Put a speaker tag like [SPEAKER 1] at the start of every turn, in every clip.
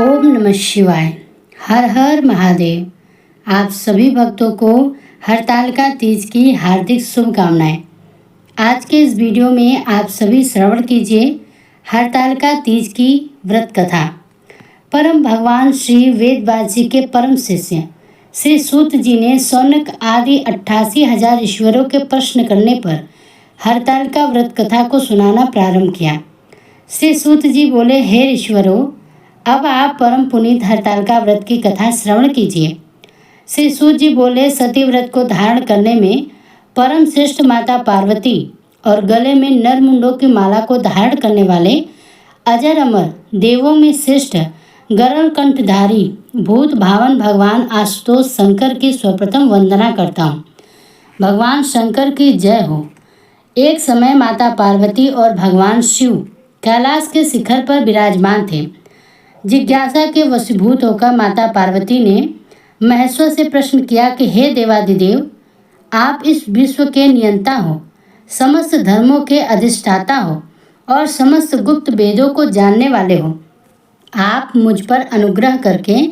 [SPEAKER 1] ओम नमः शिवाय। हर हर महादेव। आप सभी भक्तों को हरतालिका तीज की हार्दिक शुभकामनाएं। आज के इस वीडियो में आप सभी श्रवण कीजिए हरतालिका तीज की व्रत कथा। परम भगवान श्री वेदव्यास जी के परम शिष्य श्री सूत जी ने शौनक आदि 88,000 ईश्वरों के प्रश्न करने पर हरतालिका व्रत कथा को सुनाना प्रारंभ किया। श्री सूत जी बोले, हे ईश्वरों, अब आप परम पुनीत हरतालिका व्रत की कथा श्रवण कीजिए। श्री सूत जी बोले, सती व्रत को धारण करने में परम श्रेष्ठ माता पार्वती और गले में नरमुंडों की माला को धारण करने वाले अजर अमर देवों में श्रेष्ठ गरुड़ कंठधारी भूत भावन भगवान आशुतोष शंकर की सर्वप्रथम वंदना करता हूँ। भगवान शंकर की जय हो। एक समय माता पार्वती और भगवान शिव कैलाश के शिखर पर विराजमान थे। जिज्ञासा के वशीभूत होकर माता पार्वती ने महेश्वर से प्रश्न किया कि हे देवादिदेव, आप इस विश्व के नियंता हो, समस्त धर्मों के अधिष्ठाता हो और समस्त गुप्त वेदों को जानने वाले हो। आप मुझ पर अनुग्रह करके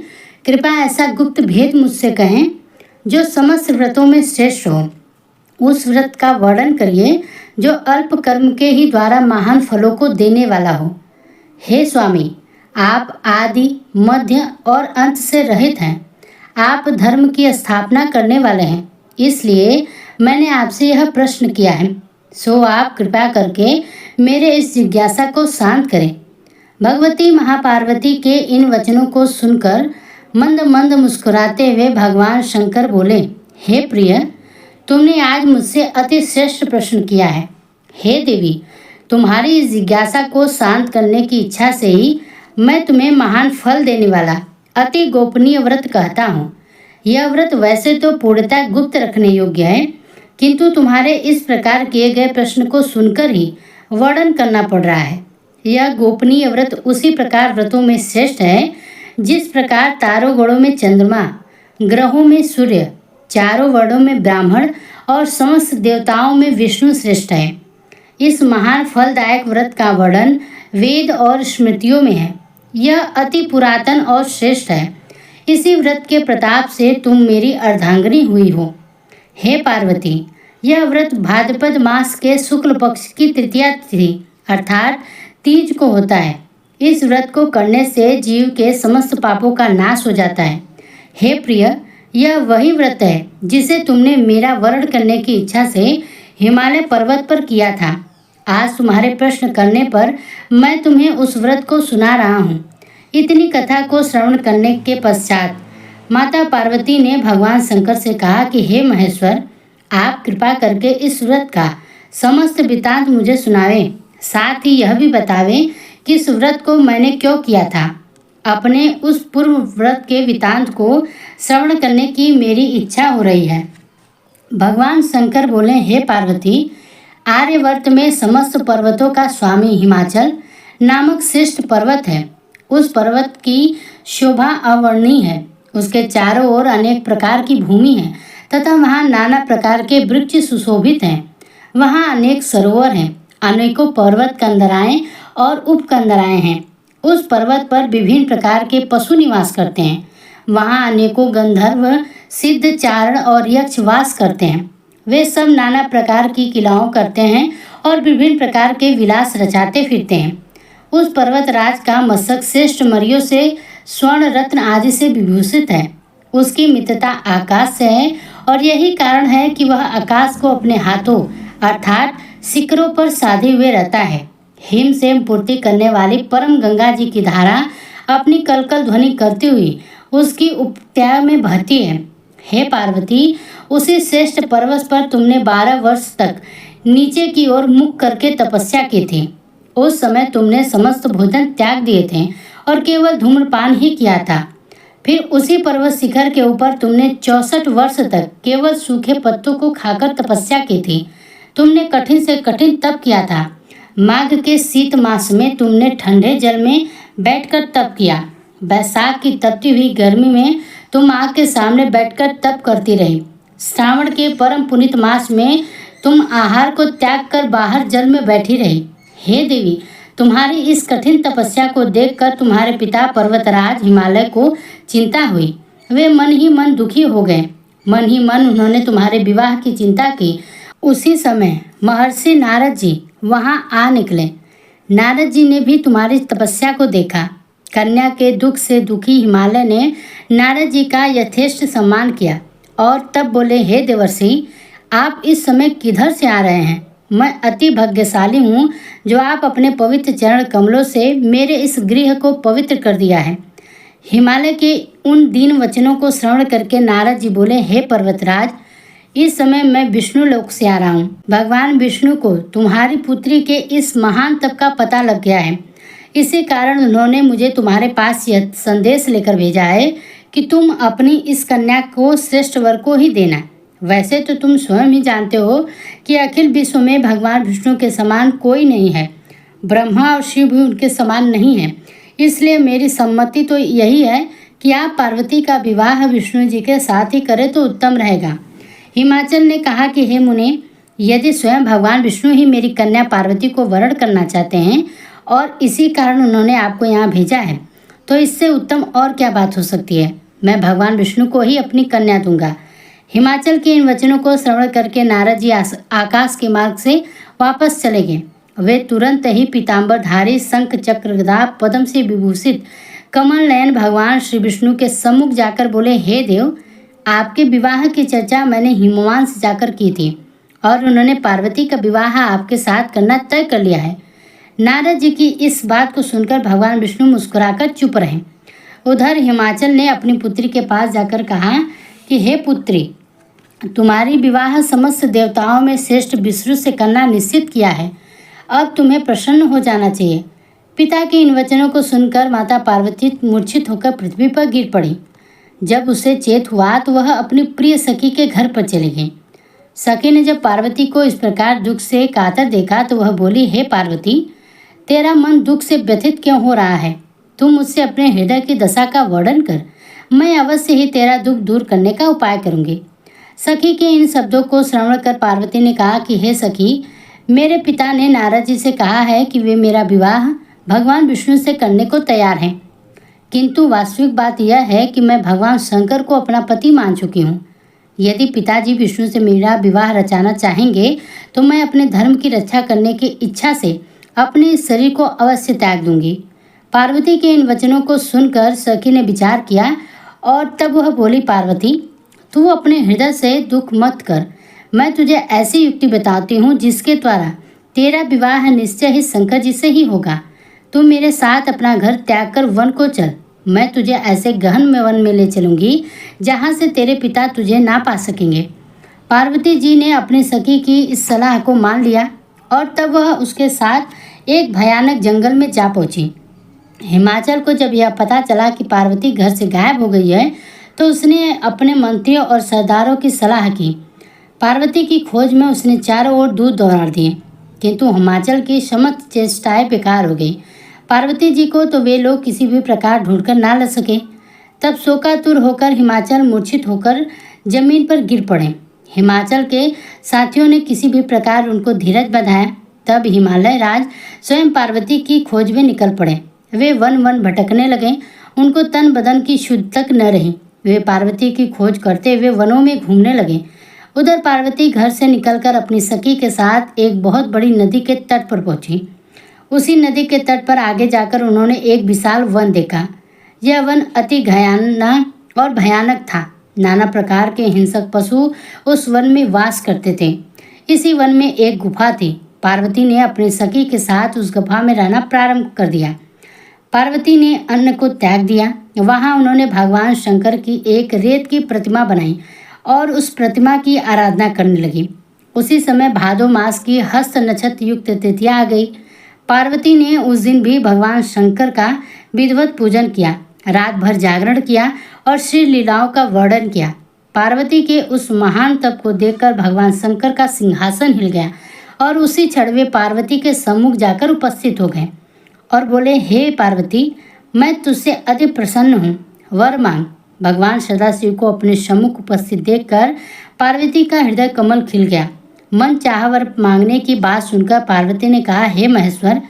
[SPEAKER 1] कृपया ऐसा गुप्त भेद मुझसे कहें जो समस्त व्रतों में श्रेष्ठ हो। उस व्रत का वर्णन करिए जो अल्प कर्म के ही द्वारा महान फलों को देने वाला हो। हे स्वामी, आप आदि मध्य और अंत से रहित हैं। आप धर्म की स्थापना करने वाले हैं, इसलिए मैंने आपसे यह प्रश्न किया है। सो आप कृपया करके मेरे इस जिज्ञासा को शांत करें। भगवती महापार्वती के इन वचनों को सुनकर मंद मंद मुस्कुराते हुए भगवान शंकर बोले, हे प्रिय, तुमने आज मुझसे अति श्रेष्ठ प्रश्न किया है। हे देवी, तुम्हारी इस जिज्ञासा को शांत करने की इच्छा से ही मैं तुम्हें महान फल देने वाला अति गोपनीय व्रत कहता हूँ। यह व्रत वैसे तो पूर्णतः गुप्त रखने योग्य है, किंतु तुम्हारे इस प्रकार किए गए प्रश्न को सुनकर ही वर्णन करना पड़ रहा है। यह गोपनीय व्रत उसी प्रकार व्रतों में श्रेष्ठ है जिस प्रकार तारों गणों में चंद्रमा, ग्रहों में सूर्य, चारों वर्णों में ब्राह्मण और समस्त देवताओं में विष्णु श्रेष्ठ है। इस महान फलदायक व्रत का वर्णन वेद और स्मृतियों में है। यह अति पुरातन और श्रेष्ठ है। इसी व्रत के प्रताप से तुम मेरी अर्धांगिनी हुई हो। हे पार्वती, यह व्रत भाद्रपद मास के शुक्ल पक्ष की तृतीया तिथि अर्थात तीज को होता है। इस व्रत को करने से जीव के समस्त पापों का नाश हो जाता है। हे प्रिय, यह वही व्रत है जिसे तुमने मेरा वर्ण करने की इच्छा से हिमालय पर्वत पर किया था। आज तुम्हारे प्रश्न करने पर मैं तुम्हें उस व्रत को सुना रहा हूँ। इतनी कथा को श्रवण करने के पश्चात माता पार्वती ने भगवान शंकर से कहा कि हे महेश्वर, आप कृपा करके इस व्रत का समस्त वृत्तांत मुझे सुनावें। साथ ही यह भी बतावें कि इस व्रत को मैंने क्यों किया था। अपने उस पूर्व व्रत के वृत्तांत को श्रवण करने की मेरी इच्छा हो रही है। भगवान शंकर बोले, हे पार्वती, आर्यवर्त में समस्त पर्वतों का स्वामी हिमाचल नामक श्रेष्ठ पर्वत है। उस पर्वत की शोभा अवर्णनीय है। उसके चारों ओर अनेक प्रकार की भूमि है तथा वहाँ नाना प्रकार के वृक्ष सुशोभित हैं। वहाँ अनेक सरोवर हैं, अनेकों पर्वत कंदराएं और उपकंदराएं हैं। उस पर्वत पर विभिन्न प्रकार के पशु निवास करते हैं। वहाँ अनेकों गंधर्व, सिद्ध, चारण और यक्ष वास करते हैं। वे सब नाना प्रकार की क्रीड़ाओं करते हैं और विभिन्न प्रकार के विलास रचाते फिरते हैं। उस पर्वतराज का मस्तक श्रेष्ठ मरियों से, स्वर्ण, रत्न आदि से विभूषित है। उसकी मित्रता आकाश से है और यही कारण है कि वह आकाश को अपने हाथों अर्थात शिखरों पर साधे हुए रहता है। हिम से पूर्ति करने वाली परम गंगा जी की धारा अपनी कलकल ध्वनि करती हुई उसकी उपत्याग में बहती है। हे पार्वती, उसी श्रेष्ठ पर्वत पर तुमने 12 वर्ष तक नीचे की ओर मुख करके तपस्या की थी। उस समय तुमने समस्त भोजन त्याग दिए थे और केवल धूम्रपान ही किया था। फिर उसी पर्वत शिखर के ऊपर तुमने 64 वर्ष तक केवल सूखे पत्तों को खाकर तपस्या की थी। तुमने कठिन से कठिन तप किया था। माघ के शीत मास में तुमने ठंडे जल में बैठकर तप किया। बैसाख की तपती हुई गर्मी में तुम आग के सामने बैठकर तप करती रही। श्रावण के परम पुनीत मास में तुम आहार को त्याग कर बाहर जल में बैठी रही। हे देवी, तुम्हारी इस कठिन तपस्या को देखकर तुम्हारे पिता पर्वतराज हिमालय को चिंता हुई। वे मन ही मन दुखी हो गए। मन ही मन उन्होंने तुम्हारे विवाह की चिंता की। उसी समय महर्षि नारद जी वहां आ निकले। नारद जी ने भी तुम्हारी तपस्या को देखा। कन्या के दुख से दुखी हिमालय ने नारद जी का यथेष्ट सम्मान किया और तब बोले, हे देवर्षि, आप इस समय किधर से आ रहे हैं? मैं अति भाग्यशाली हूँ जो आप अपने पवित्र चरण कमलों से मेरे इस गृह को पवित्र कर दिया है। हिमालय के उन दीन वचनों को श्रवण करके नारद जी बोले, हे पर्वतराज, इस समय मैं विष्णु लोक से आ रहा हूँ। भगवान विष्णु को तुम्हारी पुत्री के इस महान तप का पता लग गया है। इसी कारण उन्होंने मुझे तुम्हारे पास यह संदेश लेकर भेजा है कि तुम अपनी इस कन्या को श्रेष्ठ वर को ही देना। वैसे तो तुम स्वयं ही जानते हो कि अखिल विश्व में भगवान विष्णु के समान कोई नहीं है। ब्रह्मा और शिव भी उनके समान नहीं है। इसलिए मेरी सम्मति तो यही है कि आप पार्वती का विवाह विष्णु जी के साथ ही करें तो उत्तम रहेगा। हिमाचल ने कहा कि हे मुने, यदि स्वयं भगवान विष्णु ही मेरी कन्या पार्वती को वरण करना चाहते हैं और इसी कारण उन्होंने आपको यहाँ भेजा है, तो इससे उत्तम और क्या बात हो सकती है। मैं भगवान विष्णु को ही अपनी कन्या दूंगा। हिमाचल के इन वचनों को श्रवण करके नारद जी आकाश के मार्ग से वापस चले गए। वे तुरंत ही पीताम्बरधारी शंख चक्र गदा पद्म से विभूषित कमल नयन भगवान श्री विष्णु के सम्मुख जाकर बोले, हे देव, आपके विवाह की चर्चा मैंने हिमवान से जाकर की थी और उन्होंने पार्वती का विवाह आपके साथ करना तय कर लिया है। नारद जी की इस बात को सुनकर भगवान विष्णु मुस्कुराकर चुप रहे। उधर हिमाचल ने अपनी पुत्री के पास जाकर कहा कि हे पुत्री, तुम्हारी विवाह समस्त देवताओं में श्रेष्ठ विष्णु से करना निश्चित किया है। अब तुम्हें प्रसन्न हो जाना चाहिए। पिता के इन वचनों को सुनकर माता पार्वती मूर्छित होकर पृथ्वी पर गिर पड़ी। जब उसे चेत हुआ तो वह अपनी प्रिय सखी के घर पर चली गई। सखी ने जब पार्वती को इस प्रकार दुख से कातर देखा तो वह बोली, हे पार्वती, तेरा मन दुख से व्यथित क्यों हो रहा है? तुम मुझसे अपने हृदय की दशा का वर्णन कर, मैं अवश्य ही तेरा दुख दूर करने का उपाय करूंगी। सखी के इन शब्दों को श्रवण कर पार्वती ने कहा कि हे सखी, मेरे पिता ने नारद जी से कहा है कि वे मेरा विवाह भगवान विष्णु से करने को तैयार हैं, किंतु वास्तविक बात यह है कि मैं भगवान शंकर को अपना पति मान चुकी हूँ। यदि पिताजी विष्णु से मेरा विवाह रचाना चाहेंगे तो मैं अपने धर्म की रक्षा करने की इच्छा से अपने इस शरीर को अवश्य त्याग दूंगी। पार्वती के इन वचनों को सुनकर सखी ने विचार किया और तब वह बोली, पार्वती, तू अपने हृदय से दुख मत कर। मैं तुझे ऐसी युक्ति बताती हूँ जिसके द्वारा तेरा विवाह निश्चय ही शंकर जी से ही होगा। तू मेरे साथ अपना घर त्याग कर वन को चल। मैं तुझे ऐसे गहन में वन में ले चलूँगी जहाँ से तेरे पिता तुझे ना पा सकेंगे। पार्वती जी ने अपनी सखी की इस सलाह को मान लिया और तब वह उसके साथ एक भयानक जंगल में जा पहुँची। हिमाचल को जब यह पता चला कि पार्वती घर से गायब हो गई है तो उसने अपने मंत्रियों और सरदारों की सलाह की। पार्वती की खोज में उसने चारों ओर दूत दौड़ा दिए, किंतु हिमाचल की समस्त चेष्टाएं बेकार हो गई। पार्वती जी को तो वे लोग किसी भी प्रकार ढूंढकर ना ला सके। तब शोकातुर होकर हिमाचल मूर्छित होकर जमीन पर गिर पड़े। हिमाचल के साथियों ने किसी भी प्रकार उनको धीरज बंधाया। तब हिमालय राज स्वयं पार्वती की खोज में निकल पड़े। वे वन वन भटकने लगे। उनको तन बदन की शुद्ध तक न रही। वे पार्वती की खोज करते हुए वनों में घूमने लगे। उधर पार्वती घर से निकलकर अपनी सखी के साथ एक बहुत बड़ी नदी के तट पर पहुंची। उसी नदी के तट पर आगे जाकर उन्होंने एक विशाल वन देखा। यह वन अति भयानक और भयानक था। नाना प्रकार के हिंसक पशु उस वन में वास करते थे। इसी वन में एक गुफा थी। पार्वती ने अपनी सखी के साथ उस गुफा में रहना प्रारंभ कर दिया। पार्वती ने अन्न को त्याग दिया। वहाँ उन्होंने भगवान शंकर की एक रेत की प्रतिमा बनाई और उस प्रतिमा की आराधना करने लगी। उसी समय भादो मास की हस्त नक्षत्र युक्त तिथियां आ गई। पार्वती ने उस दिन भी भगवान शंकर का विधिवत पूजन किया, रात भर जागरण किया और श्री लीलाओं का वर्णन किया। पार्वती के उस महान तप को देखकर भगवान शंकर का सिंहासन हिल गया और उसी क्षण वे पार्वती के सम्मुख जाकर उपस्थित हो गए और बोले, हे पार्वती, मैं तुझसे अति प्रसन्न हूँ, वर मांग। भगवान सदाशिव को अपने सम्मुख उपस्थित देखकर पार्वती का हृदय कमल खिल गया। मन चाह वर मांगने की बात सुनकर पार्वती ने कहा, हे महेश्वर,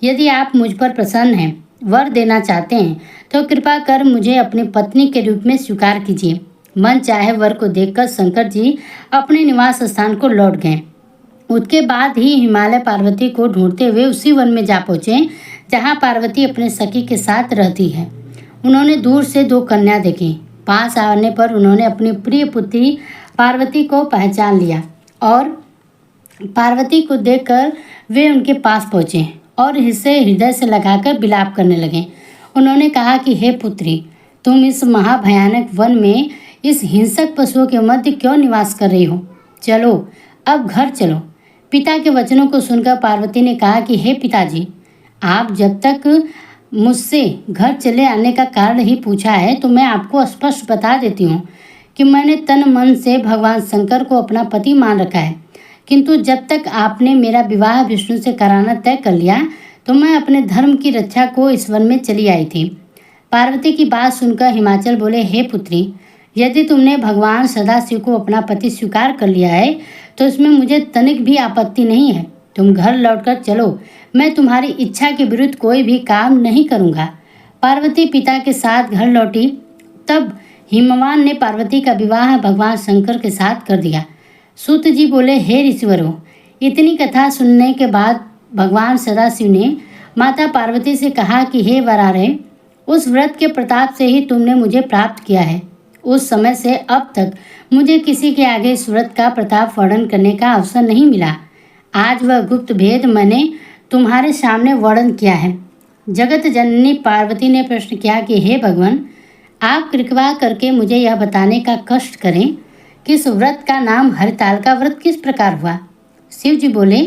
[SPEAKER 1] यदि आप मुझ पर प्रसन्न हैं, वर देना चाहते हैं, तो कृपा कर मुझे अपनी पत्नी के रूप में स्वीकार कीजिए। मन चाहे वर को देखकर शंकर जी अपने निवास स्थान को लौट गए। उसके बाद ही हिमालय पार्वती को ढूंढते हुए उसी वन में जा पहुँचे जहाँ पार्वती अपने सखी के साथ रहती है। उन्होंने दूर से 2 कन्या देखी। पास आने पर उन्होंने अपनी प्रिय पुत्री पार्वती को पहचान लिया और पार्वती को देखकर वे उनके पास पहुँचे और इसे हृदय से लगाकर विलाप करने लगे। उन्होंने कहा कि हे पुत्री, तुम इस महाभयानक वन में इस हिंसक पशुओं के मध्य क्यों निवास कर रही हो? चलो, अब घर चलो। पिता के वचनों को सुनकर पार्वती ने कहा कि हे पिताजी, आप जब तक मुझसे घर चले आने का कारण ही पूछा है तो मैं आपको स्पष्ट बता देती हूँ कि मैंने तन मन से भगवान शंकर को अपना पति मान रखा है, किंतु जब तक आपने मेरा विवाह विष्णु से कराना तय कर लिया तो मैं अपने धर्म की रक्षा को इस वन में चली आई थी। पार्वती की बात सुनकर हिमाचल बोले, हे पुत्री, यदि तुमने भगवान सदाशिव को अपना पति स्वीकार कर लिया है तो इसमें मुझे तनिक भी आपत्ति नहीं है। तुम घर लौटकर चलो, मैं तुम्हारी इच्छा के विरुद्ध कोई भी काम नहीं करूँगा। पार्वती पिता के साथ घर लौटी। तब हिमवान ने पार्वती का विवाह भगवान शंकर के साथ कर दिया। सूत जी बोले, हे ऋषिवरों, इतनी कथा सुनने के बाद भगवान सदाशिव ने माता पार्वती से कहा कि हे वरारे, उस व्रत के प्रताप से ही तुमने मुझे प्राप्त किया है। उस समय से अब तक मुझे किसी के आगे इस व्रत का प्रताप वर्णन करने का अवसर नहीं मिला। आज वह गुप्त भेद मैंने तुम्हारे सामने वर्णन किया है। जगत जननी पार्वती ने प्रश्न किया कि हे भगवान, आप कृपा करके मुझे यह बताने का कष्ट करें कि इस व्रत का नाम हरिताल का व्रत किस प्रकार हुआ? शिव जी बोले,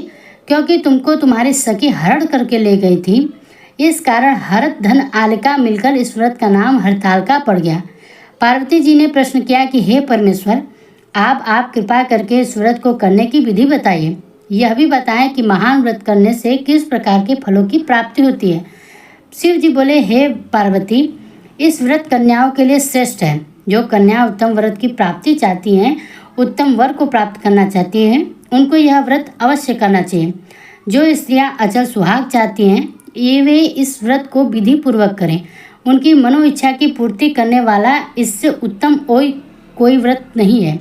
[SPEAKER 1] क्योंकि तुमको तुम्हारी सखी हरण करके ले गई थी, इस कारण हरत धन आलिका मिलकर इस व्रत का नाम हरिताल का पड़ गया। पार्वती जी ने प्रश्न किया कि हे परमेश्वर, आप कृपा करके इस व्रत को करने की विधि बताइए। यह भी बताएं कि महान व्रत करने से किस प्रकार के फलों की प्राप्ति होती है। शिव जी बोले, हे पार्वती, इस व्रत कन्याओं के लिए श्रेष्ठ है। जो कन्या उत्तम व्रत की प्राप्ति चाहती हैं, उत्तम वर को प्राप्त करना चाहती हैं, उनको यह व्रत अवश्य करना चाहिए। जो स्त्रियां अचल सुहाग चाहती हैं, वे इस व्रत को विधि पूर्वक करें। उनकी मनोइच्छा की पूर्ति करने वाला इससे उत्तम कोई व्रत नहीं है।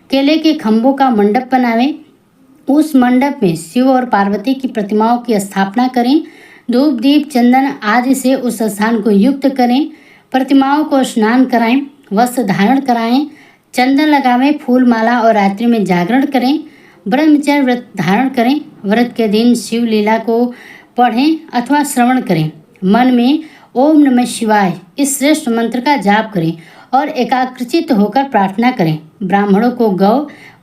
[SPEAKER 1] केले के खम्भों का मंडप बनावें, उस मंडप में शिव और पार्वती की प्रतिमाओं की स्थापना करें। धूप दीप चंदन आदि से उस स्थान को युक्त करें। प्रतिमाओं को स्नान कराएं, वस्त्र धारण कराएं, चंदन लगावें, फूल माला और रात्रि में जागरण करें। ब्रह्मचर्य व्रत धारण करें। व्रत के दिन शिव लीला को पढ़ें अथवा श्रवण करें। मन में ओम नमः शिवाय इस श्रेष्ठ मंत्र का जाप करें और एकाग्रचित होकर प्रार्थना करें। ब्राह्मणों को गौ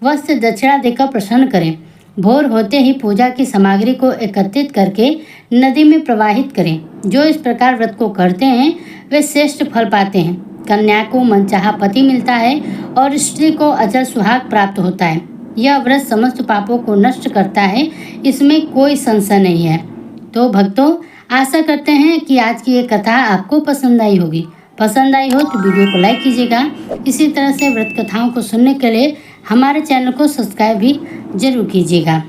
[SPEAKER 1] वस्त्र दक्षिणा देकर प्रसन्न करें। भोर होते ही पूजा की सामग्री को एकत्रित करके नदी में प्रवाहित करें। जो इस प्रकार व्रत को करते हैं वे श्रेष्ठ फल पाते हैं। कन्या को मनचाहा पति मिलता है और स्त्री को अचल सुहाग प्राप्त होता है। यह व्रत समस्त पापों को नष्ट करता है, इसमें कोई संशय नहीं है। तो भक्तों, आशा करते हैं कि आज की ये कथा आपको पसंद आई होगी। पसंद आई हो तो वीडियो को लाइक कीजिएगा। इसी तरह से व्रत कथाओं को सुनने के लिए हमारे चैनल को सब्सक्राइब भी जरूर कीजिएगा।